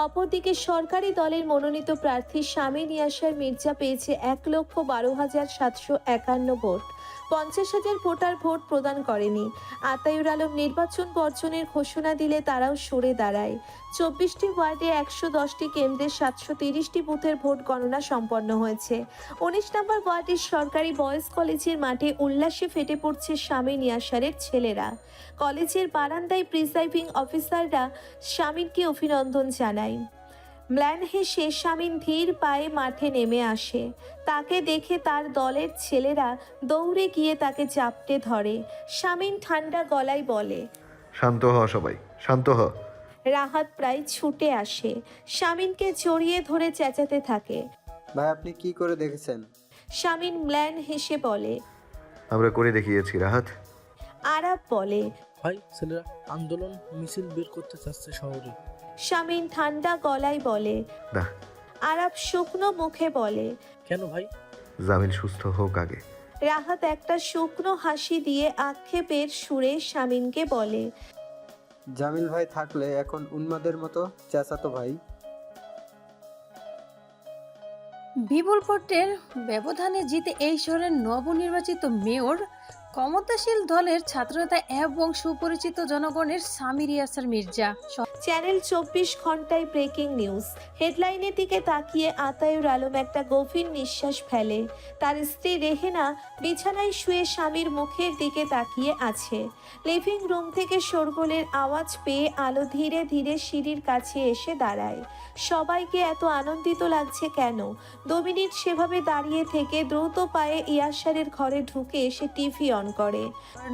অপরদিকে সরকারি দলের মনোনীত প্রার্থী শামীম ইয়াসার মির্জা পেয়েছে ১,১২,৭৫১ ভোট। ৫০,০০০ ভোটার ভোট প্রদান করেনি। আতাউর আলম নির্বাচন বর্জনের ঘোষণা দিলে তারাও সরে দাঁড়ায়। ২৪টি ওয়ার্ডে ১১০টি কেন্দ্রে ৭৩০টি বুথের ভোট গণনা সম্পন্ন হয়েছে। ১৯ নম্বর ওয়ার্ডের সরকারি বয়েজ কলেজের মাঠে উল্লাসে ফেটে পড়ছে শামীম ইয়াসারের ছেলেরা। কলেজের বারান্দায় প্রিসাইডিং অফিসাররা শামীমকে অভিনন্দন জানায়। ম্লান হেসে শামীম ধীর পায়ে মাঠে নেমে আসে। তাকে দেখে তার দলের ছেলেরা দৌড়ে গিয়ে তাকে চাপটে ধরে। শামীম ঠান্ডা গলায় বলে, শান্ত হ সবাই, শান্ত হ। রাহাত প্রায় ছুটে আসে, শামীমকে জড়িয়ে ধরে চেঁচাতে থাকে। ভাই আপনি কি করে দেখেছেন? শামীম ম্লান হেসে বলে। আমরা করে দেখিয়েছি রাহাত। আরাব বলে। ভাই ছেলেরা আন্দোলন মিছিল বের করতে চাচ্ছে শহরে। শামীম ঠান্ডা গলায় বলে। না। আরাব শুকনো মুখে বলে। কেন ভাই? জামিল সুস্থ হোক আগে। রাহাত একটা শুকনো হাসি দিয়ে আক্ষেপের সুরে শামীমকে বলে। জামিল ভাই থাকলে এখন উন্মাদের মতো চেঁচাতো ভাই। বিপুল ভোটের ব্যবধানে জিতে এই শহরের নবনির্বাচিত মেয়র ক্ষমতাশীল দলের ছাত্রনেতা এবং সুপরিচিত জনগণের শামীম ইয়াসার মির্জা। চ্যানেল ২৪ ঘন্টায় ব্রেকিং নিউজ। হেডলাইনের দিকে তাকিয়ে আতাউর আলম একটা গভীর নিঃশ্বাস ফেলে। তার স্ত্রী রেহেনা বিছানায় শুয়ে স্বামীর মুখের দিকে তাকিয়ে আছে। লিভিং রুম থেকে শোরগোলের আওয়াজ পেয়ে আলো ধীরে ধীরে সিঁড়ির কাছে এসে দাঁড়ায়। সবাইকে এত আনন্দিত লাগছে কেন? ২ মিনিট সেভাবে দাঁড়িয়ে থেকে দ্রুত পায়ে ইয়াসারের ঘরে ঢুকে এসে টিভি অন করে।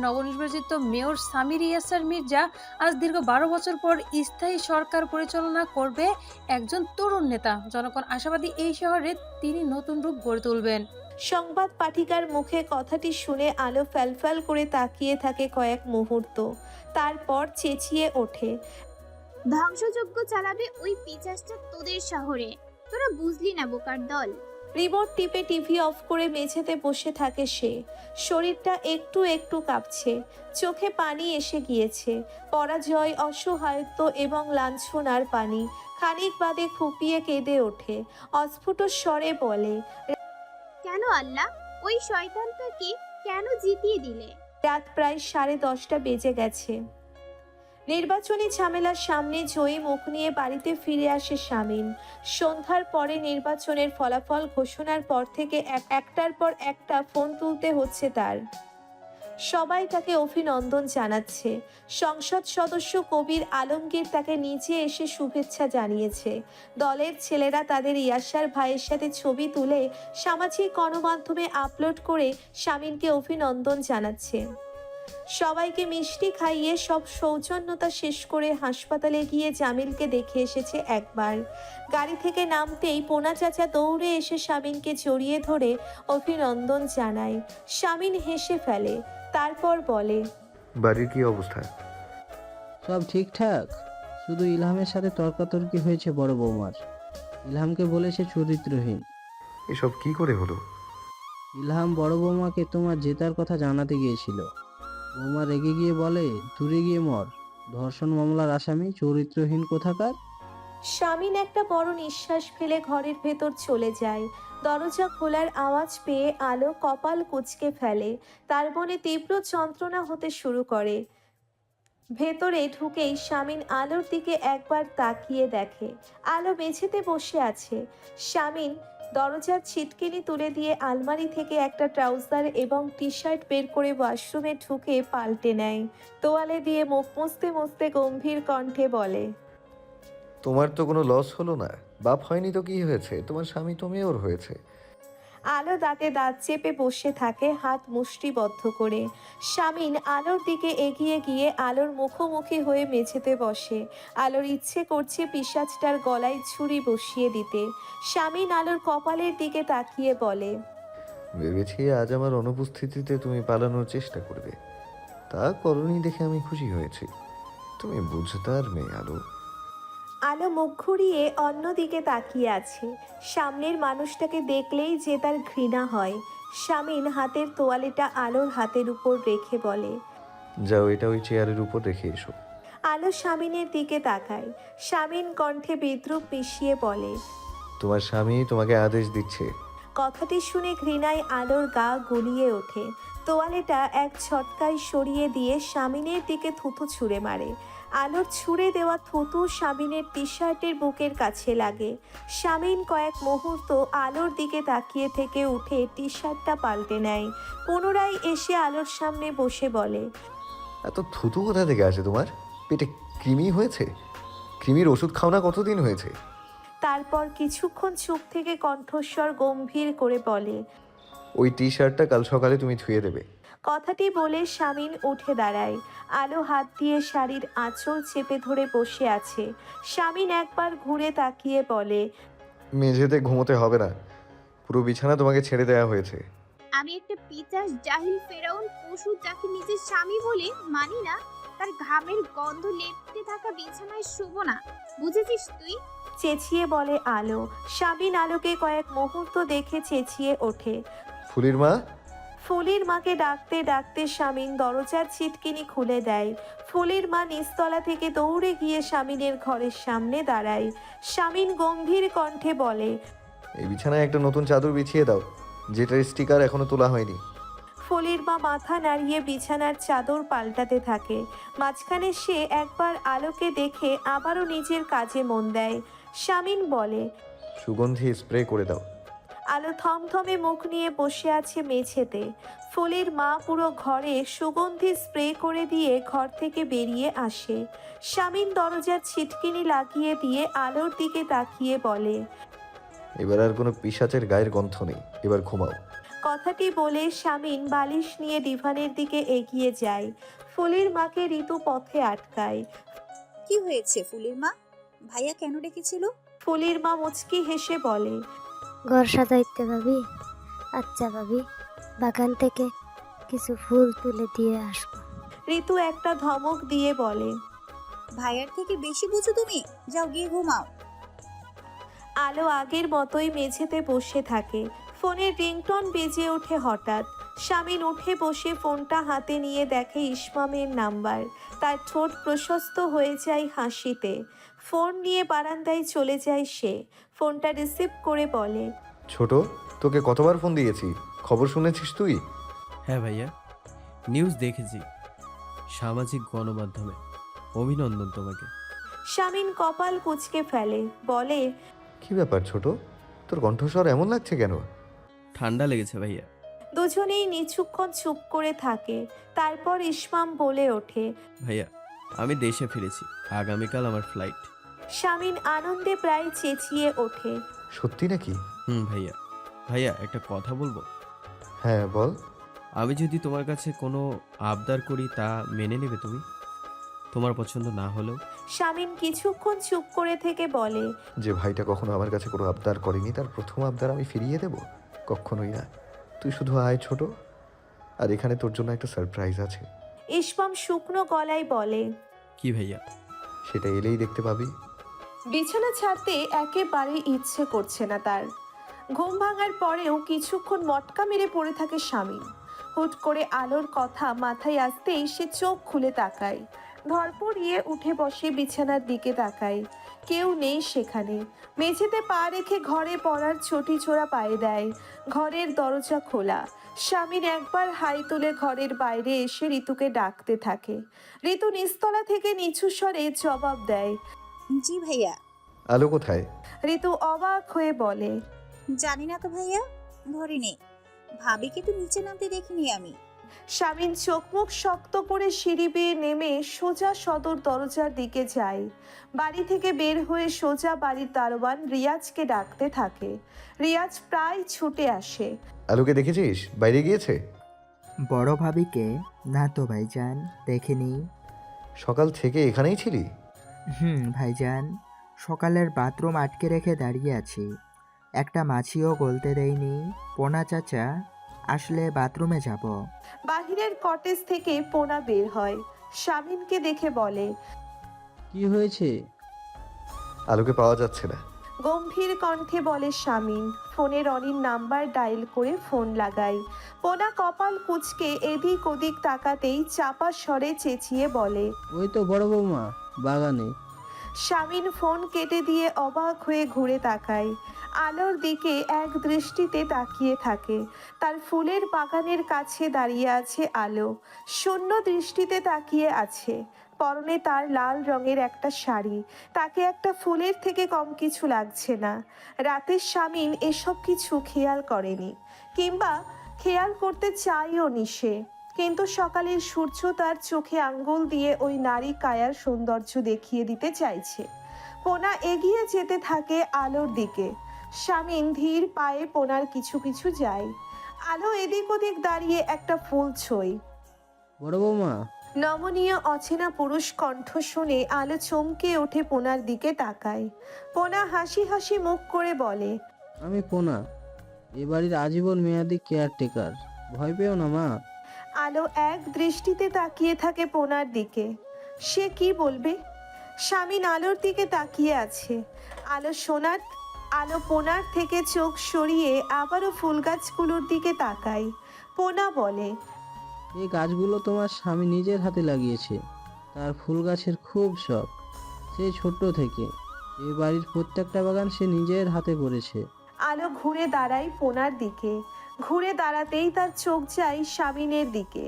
নবনির্বাচিত মেয়র শামীম ইয়াসার মির্জা আজ দীর্ঘ ১২ বছর পর স্থায়ী সরকার পরিচালনা করবে একজন তরুণ নেতা। জনগণ আশাবাদী এই শহরে তিনি নতুন রূপ গড়ে তুলবেন। সংবাদ পাঠিকার মুখে কথাটি শুনে আলো ফ্যালফ্যাল করে তাকিয়ে থাকে কয়েক মুহূর্ত, তারপর চেঁচিয়ে ওঠে। ধ্বংসযজ্ঞ চালাবে ওই পিচাসটা তোদের শহরে, তোরা বুঝলি না বোকার দল। রিমোট টিপে টিভি অফ করে মেঝেতে বসে থাকে সে। শরীরটা একটু একটু কাঁপছে, চোখে পানি এসে গিয়েছে। পরাজয়, অসহায়ত্ব এবং লাঞ্ছনার পানি। খানিক বাদে খুপিয়ে কেঁদে ওঠে, অস্ফুট স্বরে বলে। কেন আল্লাহ ওই শয়তানটাকে কেন জিতিয়ে দিলে? রাত প্রায় 10:30 বেজে গেছে। নির্বাচনী ঝামেলার সামনে জয়ী মুখ নিয়ে বাড়িতে ফিরে আসে শামীম। সন্ধ্যার পরে নির্বাচনের ফলাফল ঘোষণার পর থেকে একটার পর একটা ফোন তুলতে হচ্ছে তার। সবাই তাকে অভিনন্দন জানাচ্ছে। সংসদ সদস্য কবির আলমগীর তাকে নিচে এসে শুভেচ্ছা জানিয়েছে। দলের ছেলেরা তাদের ইয়াসার ভাইয়ের সাথে ছবি তুলে সামাজিক গণমাধ্যমে আপলোড করে শামীমকে অভিনন্দন জানাচ্ছে। সবাইকে মিষ্টি খাইয়ে সব সৌজন্যতা শেষ করে হাসপাতালে গিয়ে জামিলকে দেখে এসেছে একবার। গাড়ি থেকে নামতেই পোনা চাচা দৌড়ে এসে শামীমকে জড়িয়ে ধরে অভিনন্দন জানায়। শামীম হেসে ফেলে, তারপর বলে। বাড়ির কি অবস্থা? সব ঠিকঠাক, শুধু ইলহামের সাথে তর্কাতর্কি হয়েছে বড় বৌমার। ইলহামকে বলেছে চরিত্রহীন। এসব কি করে হলো? ইলহাম বড় বৌমাকে তোমার জেতার কথা জানাতে গিয়েছিল। বৌমা রেগে গিয়ে বলে, দূরে গিয়ে মর, ধর্ষণ মামলার আসামি, চরিত্রহীন কোথাকার। শামীম একটা বড় নিঃশ্বাস ফেলে ঘরের ভেতর চলে যায়। দরজা খোলার আওয়াজ পেয়ে আলো কপাল কুঁচকে ফেলে। তার মনে তীব্র যন্ত্রণা হতে শুরু করে। ভেতরে ঢুকেই শামীম আলোর দিকে একবার তাকিয়ে দেখে আলো মেঝেতে বসে আছে। শামীম দরজার ছিটকিনি তুলে দিয়ে আলমারি থেকে একটা ট্রাউজার এবং টি শার্ট বের করে ওয়াশরুমে ঢুকে পাল্টে নেয়। তোয়ালে দিয়ে মুখ মুছতে মুছতে গম্ভীর কণ্ঠে বলে। তোমার তো কোনো লস হলো না। বাপ হয়নি তো কি হয়েছে? তোমার স্বামী তো মেয়র হয়েছে। আলো দাঁতে দাঁত চেপে বসে থাকে, হাত মুষ্টিবদ্ধ করে। শামীম আলোর দিকে এগিয়ে গিয়ে আলোর মুখোমুখি হয়ে মেঝেতে বসে। আলোর ইচ্ছে করছে পিশাচটার গলায় ছুরি বসিয়ে দিতে। শামীম আলোর কপালের দিকে তাকিয়ে বলে। ভেবেছি আজ আমার অনুপস্থিতিতে তুমি পালানোর চেষ্টা করবে, তা করনি দেখে আমি খুশি হয়েছি। তুমি বুঝতার মেয়ে আলো। আলো মুখ ঘুরিয়ে অন্যদিকে তাকিয়ে আছে। সামনের মানুষটাকে দেখলেই যে তার ঘৃণা হয়। শামীম হাতের তোয়ালেটা আলোর হাতের উপর রেখে বলে। যাও, এটা ওই চেয়ারের উপর রেখে এসো। আলো স্বামীনের দিকে তাকায়। স্বামীন কণ্ঠে বিদ্রুপ মিশিয়ে বলে, তোমার স্বামী তোমাকে আদেশ দিচ্ছে। কথাটি শুনে ঘৃণায় আলোর গা গুলিয়ে ওঠে। তোয়ালেটা এক ঝটকায় সরিয়ে দিয়ে স্বামীনের দিকে থুতু ছুঁড়ে মারে। আলোর ছুঁড়ে দেওয়া থুতু স্বামীনের টি শার্টের বুকের কাছে লাগে। স্বামীন কয়েক মুহূর্ত আলোর দিকে তাকিয়ে থেকে উঠে টি শার্টটা পাল্টে নেয়। পুনরায় এসে আলোর সামনে বসে বলে, এত থুতু কোথা থেকে আসে তোমার? পেটে কৃমি হয়েছে? কৃমির ওষুধ খাও না কতদিন হয়েছে? তারপর কিছুক্ষণ চুপ থেকে কণ্ঠস্বর গম্ভীর করে বলে, ওই টি শার্টটা কাল সকালে তুমি ধুয়ে দেবে। কথাটি বলে স্বামীন উঠে দাঁড়ায়। আলো হাত দিয়ে শাড়ির আঁচল চেপে ধরে বসে আছে। স্বামীন একবার ঘুরে তাকিয়ে বলে, মেঝেতে ঘুমোতে হবে না, পুরো বিছানা তোমাকে ছেড়ে দেওয়া হয়েছে। আমি একটা পিচাস জাহিল ফেরাউন পশু যাকে নিজের স্বামী বলে মানি না, তার ঘামের গন্ধ লেপটে থাকা বিছানায় শোবো না, বুঝেছিস তুই? চেঁচিয়ে বলে আলো। স্বামীন আলোকে কয়েক মুহূর্ত দেখে চেঁচিয়ে ওঠে। ফুলির মা! ফুলির মাকে ডাকতে ডাকতে স্বামীন দরজার ছিটকিনি খুলে দেয়। ফুলির মা নিচতলা থেকে দৌড়ে গিয়ে স্বামীনের ঘরের সামনে দাঁড়ায়। স্বামীন গম্ভীর কণ্ঠে বলে, এই বিছানায় একটা নতুন চাদর বিছিয়ে দাও, যেটার স্টিকার এখনো তোলা হয়নি। ফুলির মা মাথা নাড়িয়ে বিছানার চাদর পাল্টাতে থাকে। মাঝখানে সে একবার আলোকে দেখে আবারও নিজের কাজে মন দেয়। স্বামীন বলে, সুগন্ধি স্প্রে করে দাও। আলো থমথমে মুখ নিয়ে বসে আছে মেঝেতে। ফুলির মা পুরো ঘরে সুগন্ধি স্প্রে করে দিয়ে ঘর থেকে বেরিয়ে আসে। স্বামীন দরজার ছিটকিনি লাগিয়ে দিয়ে আলোর দিকে তাকিয়ে বলে, এবার আর কোনো পিশাচের গায়ের গন্ধ নেই, এবার ঘুমাও। কথাটি বলে স্বামীন বালিশ নিয়ে ডিভানের দিকে এগিয়ে যায়। ফুলির মাকে ঋতু পথে আটকায়। কি হয়েছে ফুলির মা? ভাইয়া কেন ডেকেছিল? ফুলির মা মুচকি হেসে বলে, ঘর সাজাইতে ভাবি। আচ্ছা ভাবি, বাগান থেকে কিছু ফুল তুলে দিয়ে আসবো। ঋতু একটা ধমক দিয়ে বলে। ভাইয়ার থেকে বেশি বুঝো তুমি, যাও গিয়ে ঘুমাও। আলো আগের মতোই মেঝেতে বসে থাকে। ফোনের রিংটোন বেজে ওঠে হঠাৎ। স্বামীন উঠে বসে ফোনটা হাতে নিয়ে দেখে ইসমামের নাম্বার। তার ঠোঁট প্রশস্ত হয়ে যায় হাসিতে। ফোন নিয়ে বারান্দায় চলে যায় সে। ফোনটা রিসিভ করে বলে, ছোট, তোকে কতবার ফোন দিয়েছি, খবর শুনেছিস তুই? হ্যাঁ ভাইয়া, নিউজ দেখেছি সামাজিক গণমাধ্যমে। অভিনন্দন তোমাকে। স্বামীন কপাল কুঁচকে ফেলে, বলে, কি ব্যাপার ছোট, তোর কণ্ঠস্বর এমন লাগছে কেন? ঠান্ডা লেগেছে ভাইয়া। দুজনেই নিচুক্ষণ চুপ করে থাকে। তারপর ইসমাম বলে ওঠে, ভাইয়া আমি দেশে ফিরেছি, আগামীকাল আমার ফ্লাইট। স্বামীন আনন্দে প্রায় চেঁচিয়ে ওঠে, সত্যি নাকি? ভাইয়া। ভাইয়া একটা কথা বলবো? হ্যাঁ বল। আমি যদি তোমার কাছে কোনো আবদার করি তা মেনে নেবে তুমি? তোমার পছন্দ না হলেও? স্বামীন কিছুক্ষণ চুপ করে থেকে বলে, যে ভাইটা কখনো আমার কাছে কোনো আবদার করেনি, তার প্রথম আবদার আমি ফিরিয়ে দেব? কখনোই না। তুই শুধু আয় ছোট, আর এখানে তোর জন্য একটা সারপ্রাইজ আছে। ইসমাম শুকনো গলায় বলে, কি ভাইয়া? সেটা এলেই দেখতে পাবি। বিছানা ছাড়তে একেবারে ইচ্ছে করছে না তার। ঘুম ভাঙার পরেও কিছুক্ষণ মটকা মেরে পড়ে থাকে স্বামীন। হুট করে আলোর কথা মাথায় আসতেই সে চোখ খুলে তাকায়। ধরপড়িয়ে উঠে বসে বিছানার দিকে তাকায়। কেউ নেই সেখানে। মেঝেতে পা রেখে ঘরে পড়ার ছটি ছোড়া পায়ে দেয়। ঘরের দরজা খোলা। স্বামীন একবার হাই তুলে ঘরের বাইরে এসে ঋতুকে ডাকতে থাকে। ঋতু নিচতলা থেকে নিচু স্বরে জবাব দেয়, জি ভাইয়া। আলো কোথায়? ঋতু অবাক হয়ে বলে, জানি না তো ভাইয়া, ঘরে নেই। ভাবিকে তো নিচে নামতে দেখিনি আমি। স্বামীন চোখ মুখ শক্ত করে সিঁড়ি বেয়ে নেমে সোজা সদর দরজার দিকে যায়। বাড়ি থেকে বের হয়ে সোজা বাড়ির দারোয়ান রিয়াজকে ডাকতে থাকে। রিয়াজ প্রায় ছুটে আসে। আলোকে দেখেছিস? বাইরে গিয়েছে? বড় ভাবিকে না তো ভাইজান, দেখিনি। সকাল থেকে এখানেই ছিলি? ভাইজান, সকালের বাথরুম আটকে রেখে দাঁড়িয়ে আছি, একটা মাছিও গলতে দেয়নি। পোনা চাচা আসলে বাথরুমে যাব। বাহিরের কটেজ থেকে পোনা বের হয়। স্বামীনকে দেখে বলে, কি হয়েছে? আলোকে পাওয়া যাচ্ছে না। গম্ভীর কণ্ঠে বলে শামিন। ফোনে রনির নাম্বার ডায়াল করে ফোন লাগাই। পোনা কপাল কুঁচকে এদিক ওদিক তাকাতেই চাপা স্বরে চেঁচিয়ে বলে, ওই তো বড় বৌমা বাগানে। শামিন ফোন কেটে দিয়ে অবাক হয়ে ঘুরে তাকায়। আলোর দিকে এক দৃষ্টিতে তাকিয়ে থাকে। তার ফুলের বাগানের কাছে দাঁড়িয়ে আছে আলো, শূন্য দৃষ্টিতে তাকিয়ে আছে। পরনে তার লাল রঙের একটা শাড়ি, তাকে একটা ফুলের থেকে কম কিছু লাগছে না। রাতের শামিন এসব কিছু খেয়াল করেনি, কিংবা খেয়াল করতে চাইও নি সে। কিন্তু সকালের সূর্য তার চোখে আঙ্গুল দিয়ে ওই নারী কায়ার সৌন্দর্য দেখিয়ে দিতে চাইছে। পোনা এগিয়ে যেতে থাকে আলোর দিকে। শামিন ধীর পায়ে পোনার কিছু কিছু যায়। আলো এদিক ওদিক দাঁড়িয়ে একটা ফুল ছোঁয়। বড় বৌমা, নমনীয় অচেনা পুরুষ কণ্ঠ শুনে আলো চমকে ওঠে, পোনার দিকে তাকায়। পোনা হাসি হাসি মুখ করে বলে, আমি পোনা, এ বাড়ির আজীবন মেয়াদি কেয়ারটেকার। ভয় পেও না মা। আলো এক দৃষ্টিতে তাকিয়ে থাকে পোনার দিকে। সে কি বলবে? শামিন আলোর দিকে তাকিয়ে আছে। আলো পোনার থেকে চোখ সরিয়ে আবারও ফুল গাছগুলোর দিকে তাকায়। পোনা বলে, এই গাছগুলো তোমার স্বামী নিজের হাতে লাগিয়েছে। তার ফুল গাছের খুব শখ, সেই ছোট্ট থেকে। এই বাড়ির প্রত্যেকটা বাগান সে নিজের হাতে করেছে। আলো ঘুরে দাঁড়ায় পোনার দিকে। ঘুরে দাঁড়াতেই তার চোখ যায় শামিনের দিকে।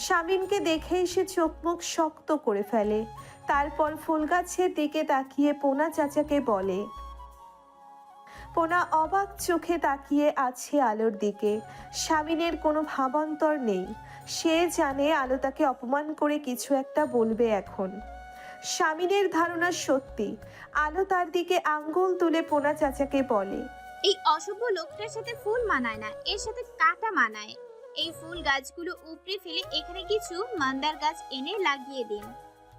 শামিনকে দেখেই সে চোখ মুখ শক্ত করে ফেলে। তারপর ফুল গাছের দিকে তাকিয়ে পোনা চাচাকে বলে। পোনা অবাক চোখে তাকিয়ে আছে আলোর দিকে। শামিনের কোনো ভাবান্তর নেই। সে জানে আলো তাকে অপমান করে কিছু একটা বলবে এখন। শামিনের ধারণা সত্যি। আলো তার দিকে আঙ্গুল তুলে পোনা চাচাকে বলে, এই অসভ্য লোকটার সাথে ফুল মানায় না, এর সাথে কাটা মানায়। এই ফুল গাছগুলো উপড়ে ফেলে এখানে কিছু মান্দার গাছ এনে লাগিয়ে দিন।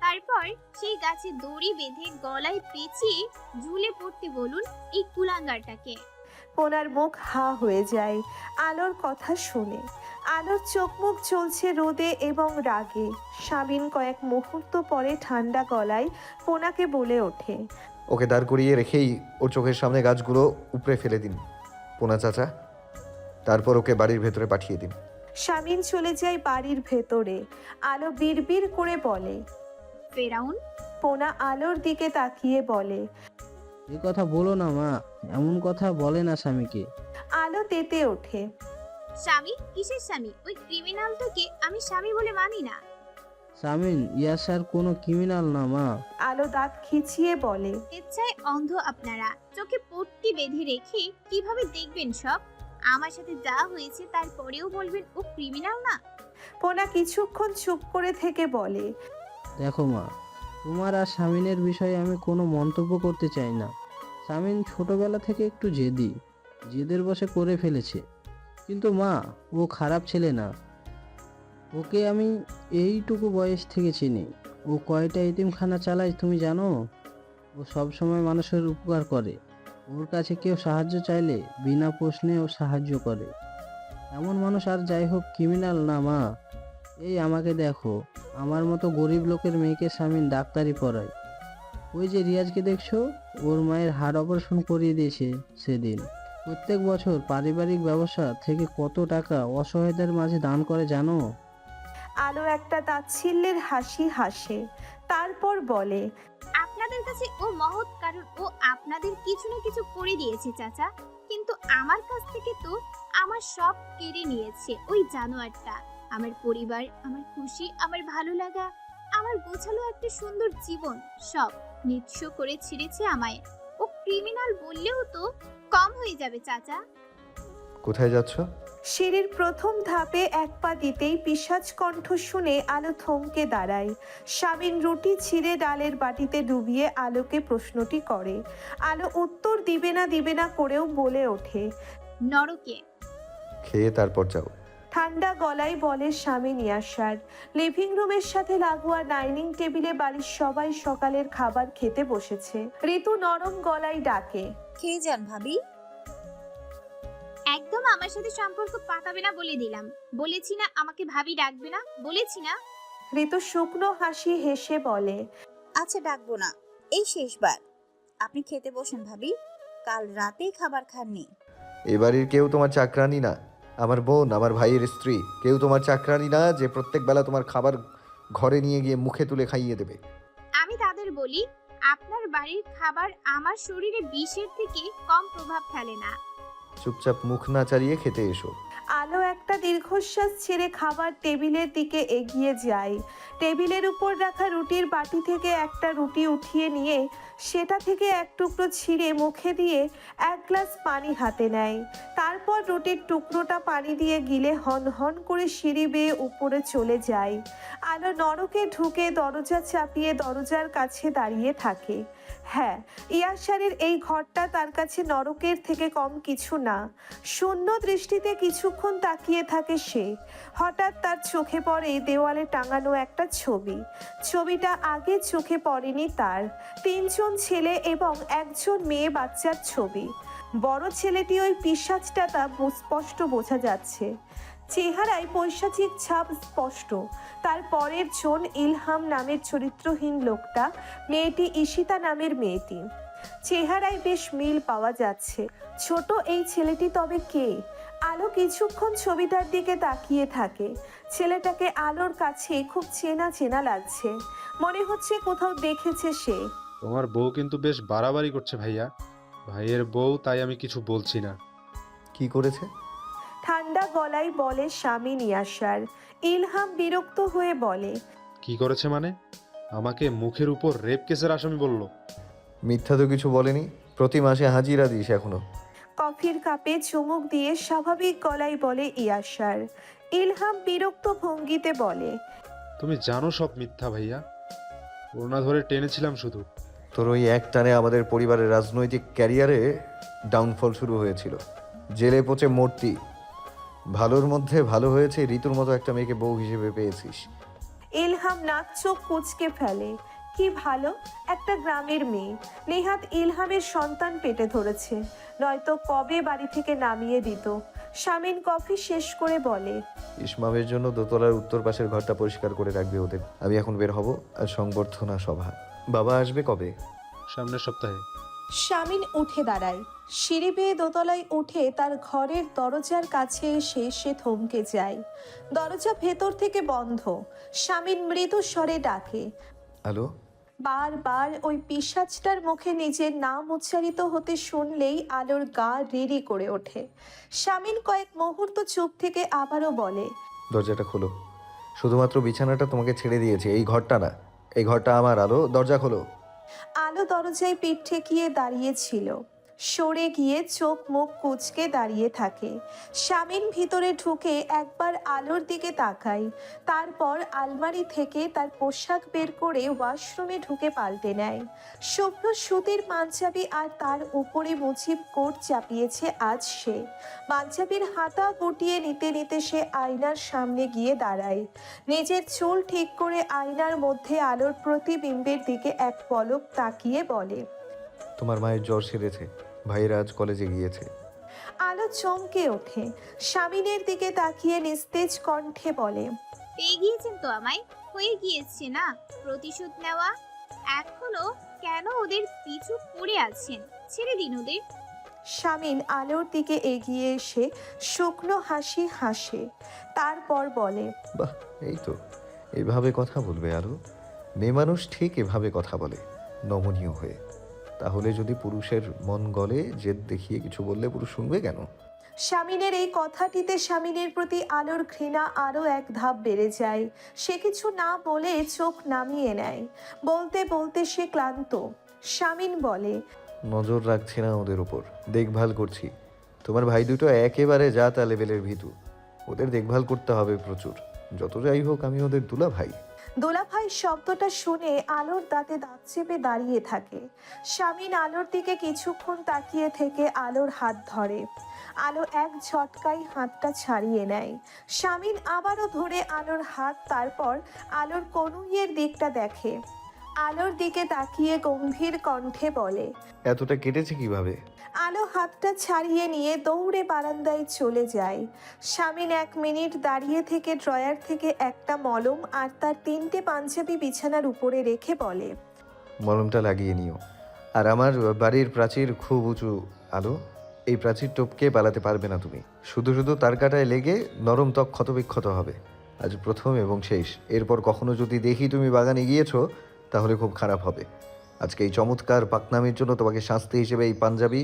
তারপর সেই গাছে দড়ি বেঁধে গলায় পেঁচিয়ে ঝুলে পড়তে বলুন এই কুলাঙ্গারটাকে। পোনার মুখ হা হয়ে যায় আলোর কথা শুনে। আলোর চোখ মুখ চলছে রোদে এবং রাগে। শামিন কয়েক মুহূর্ত পরে ঠান্ডা গলায় পোনাকে বলে ওঠে, ওকে দাঁড় করিয়ে রেখেই ওর চোখের সামনে গাছগুলো উপড়ে ফেলে দিন পোনা চাচা। তারপর ওকে বাড়ির ভেতরে পাঠিয়ে দিন। শামিন চলে যায় বাড়ির ভেতরে। আলো বিড়বিড় করে বলে, ফেরাউন। পোনা আলোর দিকে তাকিয়ে বলে, এ কথা বলো না মা, এমন কথা বলে না স্বামীকে। আলো তেতে ওঠে। স্বামী? কিসের স্বামী? ওই ক্রিমিনালটাকে আমি স্বামী বলে মানি না। শামিন ইয়াসার কোনো ক্রিমিনাল না মা। আলো দাঁত খিচিয়ে বলে, ইচ্ছায় অন্ধ আপনারা। চোখে পট্টি বেঁধে রেখে কিভাবে দেখবেন সব? আমার সাথে যা হয়েছে তারপরেও বলবেন ও ক্রিমিনাল না? পোনা কিছুক্ষণ চুপ করে থেকে বলে, দেখো মা, তোমার আর শামিনের বিষয়ে আমি কোনো মন্তব্য করতে চাই না। শামিন ছোটবেলা থেকে একটু জেদি, জেদের বশে করে ফেলেছে। কিন্তু মা, ও খারাপ ছেলে না। ওকে আমি এইটুকু বয়স থেকে চিনি। ও কয়টা এতিমখানা চালায় তুমি জানো? ও সবসময় মানুষের উপকার করে। ওর কাছে কেউ সাহায্য চাইলে বিনা প্রশ্নে ও সাহায্য করে। এমন মানুষ আর যাই হোক ক্রিমিনাল না মা। এই আমাকে দেখো, আমার মতো গরিব লোকের মেয়েকে শামিন ডাক্তারি পড়ায়। ওই যে রিয়াজকে দেখছো, ওর মায়ের হাড় অপারেশন করিয়ে দিয়েছে সেদিন। প্রত্যেক বছর পারিবারিক ব্যবসা থেকে কত টাকা অসহায়দের মাঝে দান করে জানো? আলো একটা তাচ্ছিল্যের হাসি হাসে। তারপর বলে, আপনাদের কাছে ও মহৎ, কারণ ও আপনাদের কিছু না কিছু করে দিয়েছে চাচা। কিন্তু আমার কাছ থেকে তো আমার সব কেড়ে নিয়েছে ওই জানোয়ারটা। আমার পরিবার, আমার খুশি, আমার ভালো লাগা, আমার গোছালো একটা সুন্দর জীবন সব নিঃস্ব করে ছিঁড়েছে আমায়। ও ক্রিমিনাল বললেও তো কম হয়ে যাবে চাচা। কোথায় যাচ্ছ? সিঁড়ির প্রথম ধাপে এক পা দিতেই পিশাচ কণ্ঠ শুনে আলো থমকে দাঁড়ায়। শামিন রুটি ছিঁড়ে ডালের বাটিতে ডুবিয়ে আলোকে প্রশ্নটি করে। আলো উত্তর দিবে না করেও বলে ওঠে, নরকে। খেয়ে তারপর যাও। ঠান্ডা গলায় বলে শামিন ইয়াসার। লিভিং রুমের সাথে লাগোয়া ডাইনিং টেবিলে বাড়ির সবাই সকালের খাবার খেতে বসেছে। ঋতু নরম গলায় ডাকে, খেয়ে যান ভাবি। একদম আমার সাথে সম্পর্ক পাতাবে না বলে দিলাম। বলেছি না আমাকে ভাবি ডাকবে না, বলেছি না। ঋতু শুকনো হাসি হেসে বলে, আচ্ছা ডাকবো না, এই শেষবার। আপনি খেতে বসেন ভাবি। কাল রাতেই খাবার খাননি। এ বাড়ির কেউ তোমার চাকরানি না। আমার বোন, আমার ভাইয়ের স্ত্রী, কেউ তোমার চাকরানি না যে প্রত্যেক বেলা তোমার খাবার ঘরে নিয়ে গিয়ে মুখে তুলে খাইয়ে দেবে। আমি তাদের বলি, আপনার বাড়ির খাবার আমার শরীরে বিষের থেকে কম প্রভাব ফেলে না। চুপচাপ মুখ না চালিয়ে খেতে এসো। আলো একটা দীর্ঘশ্বাস ছেড়ে খাবার টেবিলের দিকে এগিয়ে যায়। টেবিলের উপর রাখা রুটির বাটি থেকে একটা রুটি উঠিয়ে নিয়ে সেটা থেকে এক টুকরো ছিঁড়ে মুখে দিয়ে এক গ্লাস পানি হাতে নেয়। তারপর রুটির টুকরোটা পানি দিয়ে গিলে হন হন করে সিঁড়ি বেয়ে উপরে চলে যায়। আলো নরকে ঢুকে দরজা চাপিয়ে দরজার কাছে দাঁড়িয়ে থাকে। হ্যাঁ, ইয়াসারের এই ঘরটা তার কাছে নরকের থেকে কম কিছু না। শূন্য দৃষ্টিতে কিছুক্ষণ তাকিয়ে থাকে সে। হঠাৎ তার চোখে পড়ে দেওয়ালে টাঙানো একটা ছবি। ছবিটা আগে চোখে পড়েনি তার। 3 জন ছেলে এবং 1 জন মেয়ে বাচ্চার ছবি। বড় ছেলেটি ওই পিশাচটা তা স্পষ্ট বোঝা যাচ্ছে। চেহারায় পৈশাচিক ছাপ স্পষ্ট। তার পরের জন ইলহাম নামের চরিত্রহীন লোকটা, মেয়েটি ঈশিতা নামের মেয়েটি। চেহারায় বেশ মিল পাওয়া যাচ্ছে। ছোট এই ছেলেটি তবে কে? আলো কিছুক্ষণ ছবিটার দিকে তাকিয়ে থাকে। ছেলেটাকে আলোর কাছে খুব চেনা চেনা লাগছে। মনে হচ্ছে কোথাও দেখেছে সে। তোমার বউ কিন্তু বেশ বাড়াবাড়ি করছে ভাইয়া। ভাইয়ের বউ, তাই আমি কিছু বলছি না। কি করেছে? ঠান্ডা গলায় বলে স্বামী নিয়াসার। ইলহাম বিরক্ত হয়ে বলে, কি করেছে মানে? আমাকে মুখের উপর রেপ কেসের আসামি বললো। মিথ্যা তো কিছু বলেনি। প্রতি মাসে হাজিরা দিস এখনো। কফির কাপে চুমুক দিয়ে স্বাভাবিক গলায় বলে ইয়াসার। ইলহাম বিরক্ত ভঙ্গিতে বলে, তুমি জানো সব মিথ্যা ভাইয়া। ওড়না ধরে টেনেছিলাম শুধু। তোর ওই এক টানে আমাদের পরিবারের রাজনৈতিক ক্যারিয়ারে ডাউনফল শুরু হয়েছিল। জেলে পচে মূর্তি। ভালোর মধ্যে ভালো হয়েছে, ঋতুর মতো একটা মেয়েকে বউ হিসেবে পেয়েছিস। ইলহাম নাক চোখ কুঁচকে ফেলে। কি ভালো একটা গ্রামের মেয়ে। নেহাত ইলহামের সন্তান পেটে ধরেছে, নয়তো কবে বাড়ি থেকে নামিয়ে দিত। শামিন কফি শেষ করে বলে, ইসমামের জন্য দোতলার উত্তর পাশের ঘরটা পরিষ্কার করে রাখবে ওদের। আমি এখন বের হব। আর সংবর্ধনা সভা। বাবা আসবে কবে? সামনের সপ্তাহে। শামিন উঠে দাঁড়ায়। সিঁড়ি বেয়ে দোতলায় উঠে তার ঘরের দরজার কাছে এসে সে থমকে যায়। দরজা ভেতর থেকে বন্ধ। শামিন মৃদু স্বরে ডাকে। হ্যালো? বারবার ওই পিশাচটার মুখে নিজের নাম উচ্চারিত হতে শুনলেই আলোর গা রিরি করে ওঠে। শামিন কয়েক মুহূর্ত চুপ থেকে আবারও বলে, দরজাটা খোলো। শুধুমাত্র বিছানাটা তোমাকে ছেড়ে দিয়েছে, এই ঘরটা না। এই ঘরটা আমার। আলো, দরজা খোলো। আলো দরজায় পিঠ ঠেকিয়ে দাঁড়িয়েছিল। সরে গিয়ে চোখ মুখ কুঁচকে দাঁড়িয়ে থাকে। শামিন ভিতরে ঢুকে একবার আলোর দিকে তাকায়। তারপর আলমারি থেকে তার পোশাক বের করে ওয়াশরুমে ঢুকে পাল্টে নেয়। শুভ্র সুতির পাঞ্জাবি আর তার উপরে মুজিব কোট চাপিয়েছে আজ সে। পাঞ্জাবির হাতা গুটিয়ে নিতে নিতে সে আয়নার সামনে গিয়ে দাঁড়ায়। নিজের চুল ঠিক করে আয়নার মধ্যে আলোর প্রতিবিম্বের দিকে এক পলক তাকিয়ে বলে, তোমার মায়ের জ্বর সেরেছে। ভাইয়েরা আজ কলেজে গিয়েছে। আলো চমকে ওঠে। শামিনের দিকে তাকিয়ে নিস্তেজ কণ্ঠে বলে, পেয়ে গিয়েছেন তো আমায়? হয়ে গিয়েছে না প্রতিশোধ নেওয়া। এখনো কেন ওদের পিছু পড়ে আছেন? ছেড়ে দিন ওদের। শামিন আলোর দিকে এগিয়ে এসে শুকনো হাসি হাসে। তারপর বলে, বাহ, এই তো। এইভাবে কথা বলবে আলো। মেয়ে মানুষ ঠিক এভাবে কথা বলে, নমনীয় হয়ে। তাহলে যদি পুরুষের মন গলে, জেদ দেখিয়ে কিছু বললে পুরুষ শুনবে কেন? শামিনের এই কথাটিতে শামিনের প্রতি আলোর ঘৃণা আরও এক ধাপ বেড়ে যায়। সে কিছু না বলে চোখ নামিয়ে নেয়। বলতে বলতে সে ক্লান্ত। শামিন বলে, নজর রাখছি না ওদের উপর, দেখভাল করছি। তোমার ভাই দুটো একেবারে যা তা লেভেলের ভীতু। ওদের দেখভাল করতে হবে প্রচুর। যত যাই হোক, আমি ওদের দুলা ভাই। দোলাভাই শব্দটা শুনে আলোর দাঁতে দাঁত চেপে দাঁড়িয়ে থাকে। শামিন আলোর দিকে কিছুক্ষণ তাকিয়ে থেকে আলোর হাত ধরে। আলো এক ঝটকায় হাতটা ছাড়িয়ে নেয়। শামিন আবারও ধরে আলোর হাত, তারপর আলোর কনুইয়ের দিকটা দেখে। আলোর দিকে তাকিয়ে গম্ভীর কণ্ঠে বলে, এতটা কেটেছে কিভাবে? আলো হাতটা ছাড়িয়ে নিয়ে দৌড়ে বারান্দায় চলে যায়। শামিন 1 মিনিট দাঁড়িয়ে থেকে ড্রয়ার থেকে একটা মলম আর তার 3টে পাঞ্জাবি বিছানার উপরে রেখে বলে, মলমটা লাগিয়ে নিও। আর আমার বাড়ির প্রাচীর খুব উঁচু আলো, এই প্রাচীর টপকে পালাতে পারবে না তুমি। শুধু শুধু তার কাটায় লেগে নরম ত্বক ক্ষতবিক্ষত হবে। আজ প্রথম এবং শেষ। এরপর কখনো যদি দেখি তুমি বাগানে গিয়েছো তাহলে খুব খারাপ হবে। আজকে এই চমৎকার পাকনামির জন্য তোমাকে শাস্তি হিসেবে এই পাঞ্জাবি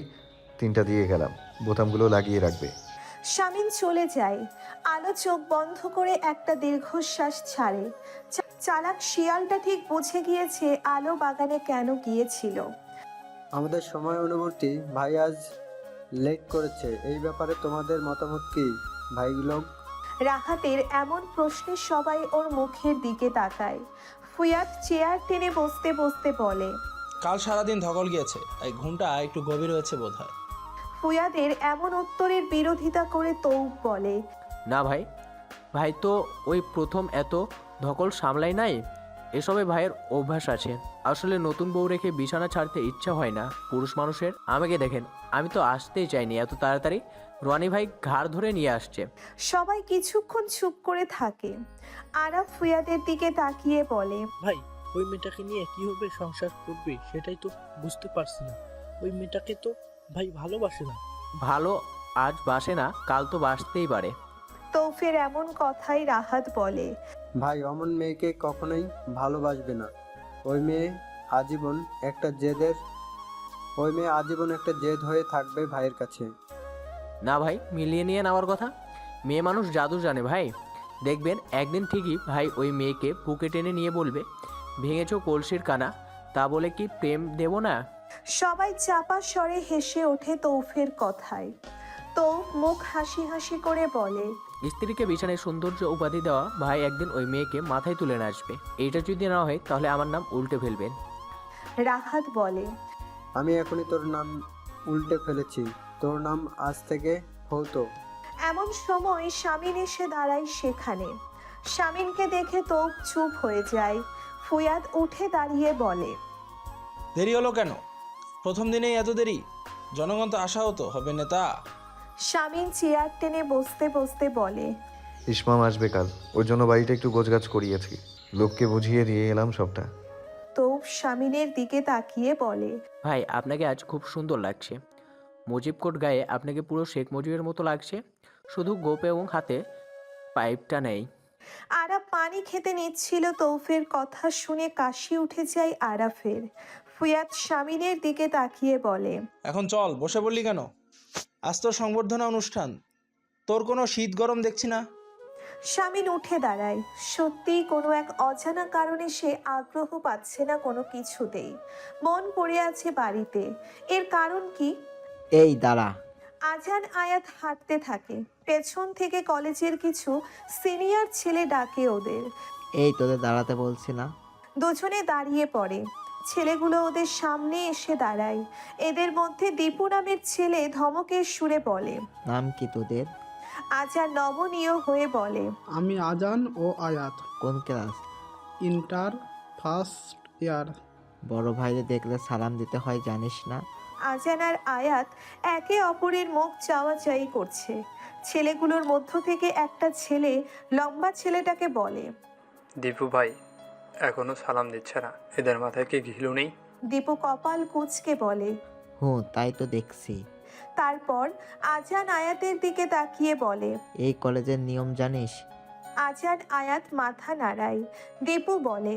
3টা দিয়ে গেলাম, বোতামগুলো লাগিয়ে রাখবে। শামিন চলে যায়। আলো চোখ বন্ধ করে একটা দীর্ঘশ্বাস ছাড়ে। চালাক শিয়ালটা ঠিক বুঝে গিয়েছে আলো বাগানে কেন গিয়েছিল। আমাদের সময় অনুবর্তী ভাই আজ লেট করেছে, এই ব্যাপারে তোমাদের মতামত কি ভাইগুলো? রাহাতের এমন প্রশ্নে সবাই ওর মুখের দিকে তাকায়। ফুয়াদ চেয়ার টেনে বসতে বসতে বলে, কাল সারাদিন ধকল গিয়েছে, তাই ঘুমটা একটু গভীর হয়েছে বোধহয়। ফুয়াদের এমন উত্তরের বিরোধিতা করে তৌব বলে, না ভাই, ভাই তো ওই প্রথম এত ধকল সামলাই নাই। এসবে ভাইয়ের অভ্যাস আছে। আসলে নতুন বউ রেখে বিছানা ছাড়তে ইচ্ছা হয় না পুরুষ মানুষের। আমাকে দেখেন, আমি তো আসতেই চাইনি এত তাড়াতাড়ি। রনি ভাই ঘাড় ধরে নিয়ে আসছে। সবাই কিছুক্ষণ চুপ করে থাকে। আরাফ ফুয়াদের দিকে তাকিয়ে বলে, ভাই ওই মেয়েটাকে নিয়ে কিভাবে সংসার করবে সেটাই তো বুঝতে পারছি না। ওই মেয়েটাকে তো ভাই ভালোবাসে না। ভালো আজ বাসে না, কাল তো বাসতেই পারে। তৌফের এমন কথাই রাহাত বলে, ভাই অমন মেয়েকে কখনোই ভালোবাসবে না। ওই মেয়ে আজীবন একটা জেদ হয়ে থাকবে ভাইয়ের কাছে। না ভাই, মিলিয়ে নিয়ে নেওয়ার কথা। মেয়ে মানুষ জাদু জানে ভাই। দেখবেন একদিন ঠিকই ভাই ওই মেয়েকে বুকে টেনে নিয়ে বলবে, ভেঙেছো কলসির কানা, তা বলে কি প্রেম দেব না? সবাই চাপা স্বরে হেসে ওঠে তৌফের কথায়। তৌফ মুখ হাসি হাসি করে বলে, স্ত্রীকে বিছানায় সৌন্দর্য উপাধি দেওয়া ভাই একদিন ওই মেয়েকে মাথায় তুলে নিয়ে আসবে। এইটা যদি না হয় তাহলে আমার নাম উল্টে ফেলবেন। রাহাত বলে, আমি এখনই তোর নাম উল্টে ফেলেছি, তোর নাম আজ থেকে হতো। এমন সময় শামিন এসে দাঁড়ায় সেখানে। শামিনকে দেখে তৌফ চুপ হয়ে যায়। ফুয়াদ উঠে দাঁড়িয়ে বলে, দেরি হলো কেন? প্রথম দিনেই এত দেরি? জনগণ তো আশা হতো হবে নেতা। শামিন চেয়ার টেনে বসতে বসতে বলে, ইসমাম আসবে কাল, ওর জন্য বাড়িটা একটু গোছগাছ করিয়েছি। লোককে বুঝিয়ে দিয়ে এলাম সবটা। তৌফ শামিনের দিকে তাকিয়ে বলে, ভাই আপনাকে আজ খুব সুন্দর লাগছে। মুজিব কোট গায়ে আপনাকে পুরো শেখ মুজিবের মতো লাগছে, শুধু গোপ এবং হাতে পাইপটা নেই। আরাফ পানি খেতে নিচ্ছিল। তৌফের কথা শুনে কাশি উঠে যায় আরাফের। ফুয়াদ শামিনের দিকে তাকিয়ে বলে, এখন চল, বসে বললি কেন? আজ তোর সংবর্ধনা অনুষ্ঠান, তোর কোনো শীত গরম দেখছি না। শামিন উঠে দাঁড়ায়। সত্যিই কোনো এক অজানা কারণে সে আগ্রহ পাচ্ছে না কোনো কিছুতেই। মন পড়ে আছে বাড়িতে। এর কারণ কি? এই দাঁড়া। আজান আয়াত হাঁটতে থাকে। পেছন থেকে কলেজের কিছু সিনিয়র ছেলে ডাকে ওদের। এই তোদের দাঁড়াতে বলছি না। দুজনে দাঁড়িয়ে পড়ে। ছেলেগুলো ওদের সামনে এসে দাঁড়ায়। এদের মধ্যে দীপু নামের ছেলে ধমকের সুরে বলে, নাম কি তোদের? আজান নমনীয় হয়ে বলে, আমি আজান ও আয়াত। কোন ক্লাস? Inter first year. বড় ভাইরে দেখলে সালাম দিতে হয় জানিস না? আজান আর আয়াত একে অপরের মুখ চাওয়াচাই করছে। ছেলেগুলোর মধ্য থেকে একটা ছেলে লম্বা ছেলেটাকে বলে, দীপু ভাই এখনো সালাম দিচ্ছে না, এদের মাথায় কি ঘিলু নেই? দীপু কপাল কুঁচকে বলে, তাই তো দেখছি। তারপর আজান আয়াতের দিকে তাকিয়ে বলে, এই কলেজের নিয়ম জানিস? আজান আয়াত মাথা নাড়ায়। দীপু বলে,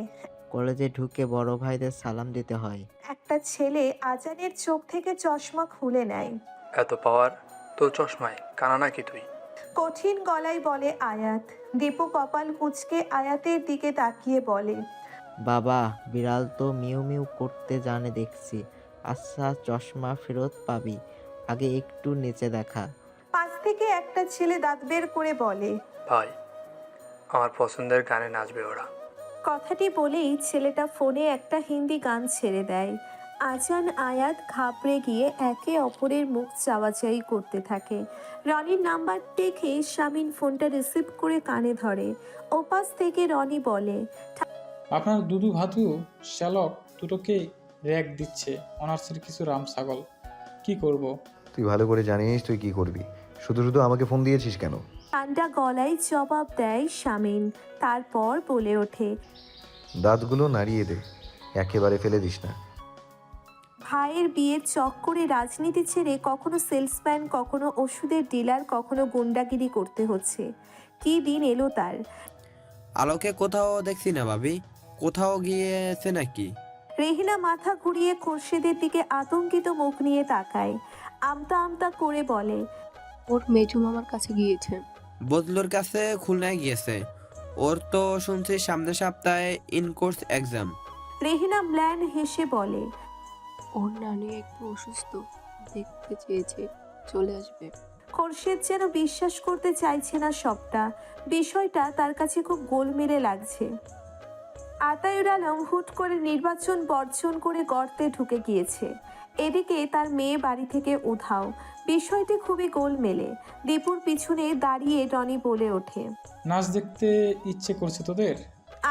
কলেজে ঢুকে বড় ভাইদের সালাম দিতে হয়। একটা ছেলে আজানের চোখ থেকে চশমা খুলে নেয়। এত পাওয়ার তোর চশমায়, কানা নাকি তুই? কঠিন গলায় বলে আয়াত। দীপু কপাল কুঁচকে আয়াতের দিকে তাকিয়ে বলে, বাবা বিড়াল তো মিউ মিউ করতে জানে দেখছি। আচ্ছা চশমা ফেরত পাবি, আগে একটু নিচে দেখা। পাশ থেকে একটা ছেলে দাঁত বের করে বলে, ভাই আমার পছন্দের গানে নাচবে ওরা। কথাটি বলেই ছেলেটা ফোনে একটা হিন্দি গান ছেড়ে দেয়। আজান আয়াত ঘাবড়ে গিয়ে একে অপরের মুখ চাওয়াচাই করতে থাকে। রনির নাম্বার দেখে শামিন ফোনটা রিসিভ করে কানে ধরে। ওপাশ থেকে রনি বলে, আপনার দুদু ভাতু শ্যালক দুটোকে র্যাক দিচ্ছে, অনার্সের কিছু রাম ছাগল। কি করব? তুই ভালো করে জানিস তুই কি করবি। শুধু শুধু আমাকে ফোন দিয়েছিস কেন? ঠান্ডা গলায় জবাব দেয় শামিন। তারপর বলে ওঠে, দাঁতগুলো নাড়িয়ে দে, একেবারে ফেলে দিস না। ভাইয়ের বিয়ের চক্করে রাজনীতি ছেড়ে কখনো সেলসম্যান, কখনো ওষুধের ডিলার, কখনো গুন্ডাগিরি করতে হচ্ছে। কি দিন এলো তার। আলোকে কোথাও দেখছি না ভাবি, কোথাও গিয়েছে নাকি? রেহিনা মাথা ঘুরিয়ে খোরশেদের দিকে আতঙ্কিত মুখ নিয়ে তাকায়। আমতা আমতা করে বলে, ওর মেজু মামার কাছে গিয়েছে। বদলুর কাছে খুলনায় গিয়েছে। ওর তো শুনছি সামনের সপ্তাহে ইনকোর্স এক্সাম। রেহিনা ম্ল্যান হেসে বলে, ওর নানি একটু অসুস্থ, দেখতে চেয়েছে, চলে আসবে। খোরশেদ যেন বিশ্বাস করতে চাইছে না সবটা। বিষয়টা তার কাছে খুব গোলমেলে লাগছে। আতায়ুর আলম হুট করে নির্বাচন বর্জন করে গর্তে ঢুকে গিয়েছে। এদিকে তার মেয়ে বাড়ি থেকে উধাও। বিষয়টি খুবই গোলমেলে। দীপুর পিছনে দাঁড়িয়ে রনি বলে ওঠে, নাচ দেখতে ইচ্ছে করছে তোদের?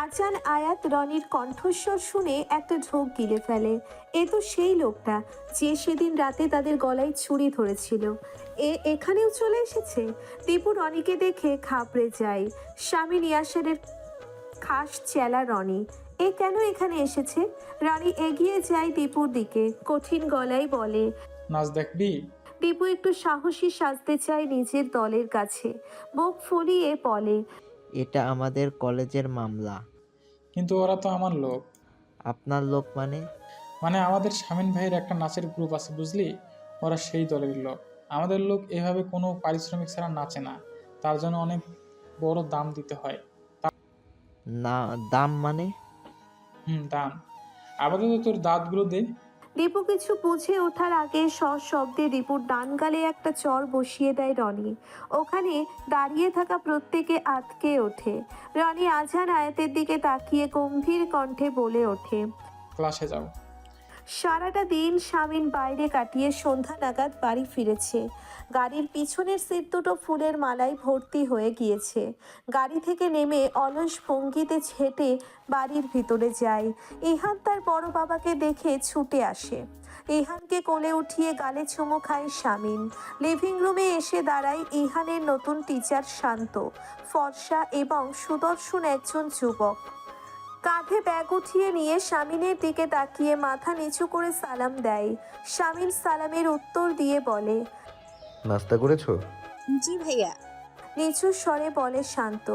আজান আয়াত রনির কণ্ঠস্বর শুনে একটা ঢোক গিলে ফেলে। এ তো সেই লোকটা যে সেদিন রাতে তাদের গলায় ছুরি ধরেছিল। এখানেও চলে এসেছে। দীপু রনিকে দেখে ঘাবড়ে যায়। স্বামী নিয়াসের খাস চেলা রনি। এ কেন এখানে এসেছে? রনি এগিয়ে যায় দীপুর দিকে, কঠিন গলায় বলে, নাচ দেখবি? দীপু একটু সাহসী সাজতে চায় নিজের দলের কাছে। বুক ফুলিয়ে বলে, এটা আমাদের কলেজের মামলা। কিন্তু ওরা তো আমার লোক। আপনার লোক মানে? মানে আমাদের শামীম ভাইয়ের একটা নাচের গ্রুপ আছে বুঝলি, ওরা সেই দলের লোক। আমাদের লোক এভাবে কোনো পারিশ্রমিক ছাড়া নাচে না, তার জন্য অনেক বড় দাম দিতে হয়। না, দাম মানে? দাম। আপাতত তোর দাঁতগুলো দে। দীপু কিছু বুঝে ওঠার আগে সশব্দে দীপুর ডান গালে একটা চর বসিয়ে দেয় রনি। ওখানে দাঁড়িয়ে থাকা প্রত্যেকে আতকে ওঠে। রনি আজান আয়াতের দিকে তাকিয়ে গম্ভীর কণ্ঠে বলে ওঠে, ক্লাসে যাও। সারাটা দিন স্বামীন বাইরে কাটিয়ে সন্ধ্যা নাগাদ বাড়ি ফিরেছে। গাড়ির পিছনের সিট দুটো ফুলের মালায় ভর্তি হয়ে গিয়েছে। গাড়ি থেকে নেমে অলস ভঙ্গিতে ছেটে বাড়ির ভিতরে যায়। ইহান তার বড় বাবাকে দেখে ছুটে আসে। ইহানকে কোলে উঠিয়ে গালে চুমু খায় স্বামীন। লিভিং রুমে এসে দাঁড়ায় ইহানের নতুন টিচার শান্ত, ফর্সা এবং সুদর্শন একজন যুবক। কাঁধে ব্যাগ উঠিয়ে নিয়ে স্বামীনের দিকে তাকিয়ে মাথা নিচু করে সালাম দেয়। স্বামীন সালামের উত্তর দিয়ে বলে, নাস্তা করেছো? জি ভাইয়া। নিচু স্বরে বলে শান্ত,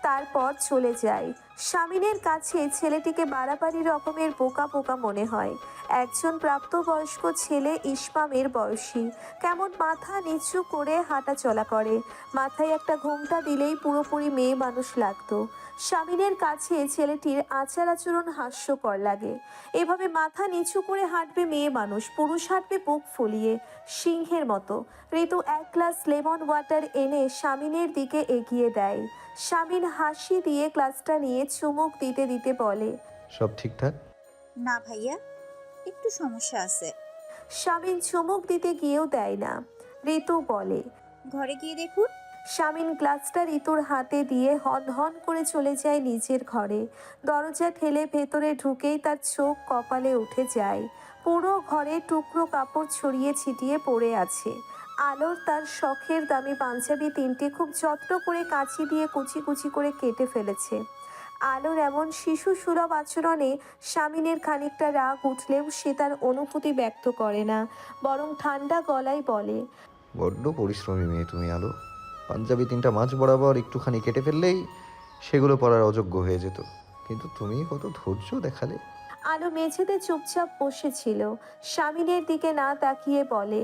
তারপর চলে যায়। স্বামীনের কাছে ছেলেটিকে বাড়াবাড়ি রকমের বোকা বোকা মনে হয়। একজন প্রাপ্তবয়স্ক ছেলে ইসমামের বয়সী, কেমন মাথা নিচু করে হাঁটা চলা করে। মাথায় একটা ঘোমটা দিলেই পুরোপুরি মেয়ে মানুষ লাগতো। স্বামীনের কাছে ছেলেটির আচার আচরণ হাস্যকর লাগে। এভাবে মাথা নিচু করে হাঁটবে মেয়ে মানুষ, পুরুষ হাঁটবে বুক ফুলিয়ে সিংহের মতো। ঋতু এক গ্লাস লেমন ওয়াটার এনে স্বামীনের দিকে এগিয়ে দেয়। স্বামীন হাসি দিয়ে গ্লাসটা নিয়ে চুমুক দিতে দিতে বলে, সব ঠিকঠাক? না ভাইয়া, একটু সমস্যা আছে। স্বামীন চুমুক দিতে গিয়েও দেয় না। ঋতু বলে, ঘরে গিয়ে দেখুন। স্বামীন গ্লাসটা ঋতুর হাতে দিয়ে হন হন করে চলে যায় নিজের ঘরে। দরজা ঠেলে ভেতরে ঢুকেই তার চোখ কপালে উঠে যায়। পুরো ঘরে টুকরো কাপড় ছড়িয়ে ছিটিয়ে পড়ে আছে। আলোর তার শখের দামি পাঞ্জাবি তিনটে খুব যত্ন করে কাঁচি দিয়ে কুচি কুচি করে কেটে ফেলেছে। আলোর এমন শিশু সুলভ আচরণে স্বামীনের খানিকটা রাগ উঠলেও সে তার অনুভূতি ব্যক্ত করে না, বরং ঠান্ডা গলায় বলে, বড্ড পরিশ্রমী মেয়ে তুমি আলো। পাঞ্জাবি তিনটা মাঝ বরাবর একটুখানি কেটে ফেললেই সেগুলো পরার অযোগ্য হয়ে যেত, কিন্তু তুমি কত ধৈর্য দেখালে। আলো মেঝেতে চুপচাপ বসেছিল। স্বামীনের দিকে না তাকিয়ে বলে,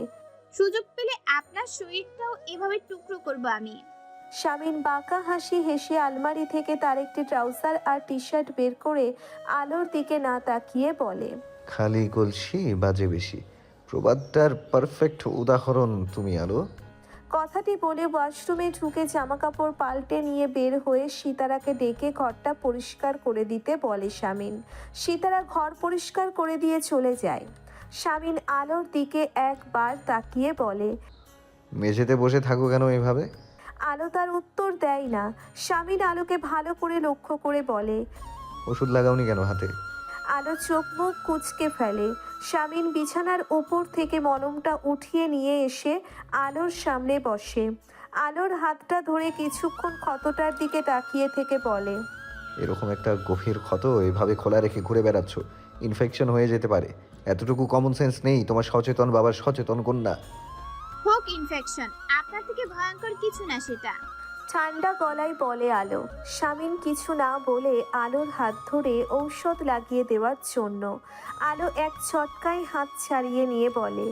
সুযোগ পেলে আপনার শরীরটাও এভাবে টুকরো করব আমি। স্বামীন বাঁকা হাসি হেসে আলমারি থেকে তার একটি ট্রাউজার আর টি শার্ট বের করে আলোর দিকে না তাকিয়ে বলে, খালি কলসি বাজে বেশি, প্রবাদটার পারফেক্ট উদাহরণ তুমি আলো। কথাটি বলে ওয়াশরুমে ঢুকে জামা কাপড় পাল্টে নিয়ে বের হয়ে সীতারাকে ডেকে ঘরটা পরিষ্কার করে দিতে বলে স্বামীন। সীতারা ঘর পরিষ্কার করে দিয়ে চলে যায়। স্বামীন আলোর দিকে একবার তাকিয়ে বলে, মেঝেতে বসে থাকো কেন এভাবে? আলো তার উত্তর দেয় না। স্বামীন আলোকে ভালো করে লক্ষ্য করে বলে, ওষুধ লাগাওনি কেন হাতে? আলো চোখ মুখ কুঁচকে ফেলে। স্বামীন বিছানার ওপর থেকে মলমটা উঠিয়ে নিয়ে এসে আলোর সামনে বসে। আলোর হাতটা ধরে কিছুক্ষণ ক্ষতটার দিকে তাকিয়ে থেকে বলে, এরকম একটা গভীর ক্ষত এভাবে খোলা রেখে ঘুরে বেড়াচ্ছ, ইনফেকশন হয়ে যেতে পারে। এতটুকু কমন সেন্স নেই তোমার সচেতন বাবার সচেতন কন্যা। হোক ইনফেকশন, আপনার থেকে ভয়ঙ্কর কিছু না সেটা। ঠান্ডা গলায় বলে আলো। শামিন কিছু না বলে আলোর হাত ধরে ঔষধ লাগিয়ে দেওয়ার জন্য। আলো এক ছটকায় হাত ছাড়িয়ে নিয়ে বলে,